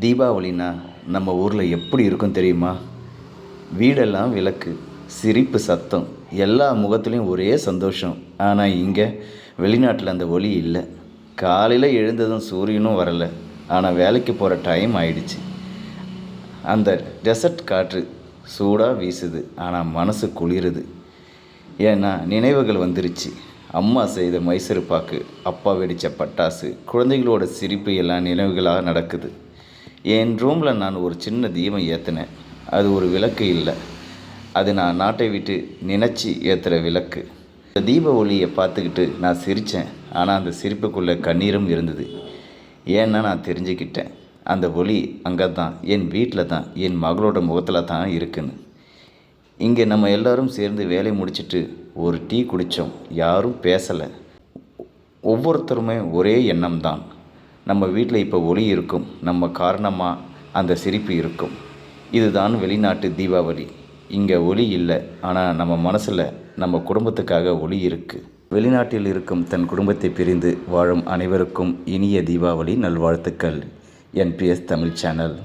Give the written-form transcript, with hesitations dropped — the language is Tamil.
தீபாவளினா நம்ம ஊரில் எப்படி இருக்கும் தெரியுமா? வீடெல்லாம் விளக்கு, சிரிப்பு சத்தம், எல்லா முகத்துலேயும் ஒரே சந்தோஷம். ஆனால் இங்கே வெளிநாட்டில் அந்த ஒளி இல்லை. காலையில் எழுந்ததும் சூரியனும் வரலை, ஆனால் வேலைக்கு போகிற டைம் ஆயிடுச்சு. அந்த டெசர்ட் காற்று சூடாக வீசுது, ஆனால் மனசு குளிருது. ஏன்னா நினைவுகள் வந்துருச்சு. அம்மா செய்த மைசூர் பாக்கு, அப்பா வெடித்த பட்டாசு, குழந்தைகளோட சிரிப்பு எல்லாம் நினைவுகளாக நடக்குது. என் ரூமில் நான் ஒரு சின்ன தீபம் ஏற்றினேன். அது ஒரு விளக்கு இல்லை, அது நான் நாட்டை விட்டு நினச்சி ஏற்றுற விளக்கு. இந்த தீப ஒளியை பார்த்துக்கிட்டு நான் சிரித்தேன். ஆனால் அந்த சிரிப்புக்குள்ளே கண்ணீரும் இருந்தது. ஏன்னா நான் தெரிஞ்சுக்கிட்டேன், அந்த ஒளி அங்கே தான், என் வீட்டில் தான், என் மகளோட முகத்தில் தான் இருக்குன்னு. இங்கே நம்ம எல்லோரும் சேர்ந்து வேலை முடிச்சுட்டு ஒரு டீ குடித்தோம். யாரும் பேசலை, ஒவ்வொருத்தருமே ஒரே எண்ணம் தான். நம்ம வீட்டில் இப்போ ஒளி இருக்கும், நம்ம காரணமாக அந்த சிரிப்பு இருக்கும். இதுதான் வெளிநாட்டு தீபாவளி. இங்கே ஒளி இல்லை, ஆனால் நம்ம மனசில் நம்ம குடும்பத்துக்காக ஒளி இருக்குது. வெளிநாட்டில் இருக்கும் தன் குடும்பத்தை பிரிந்து வாழும் அனைவருக்கும் இனிய தீபாவளி நல்வாழ்த்துக்கள். NPS Tamil channel.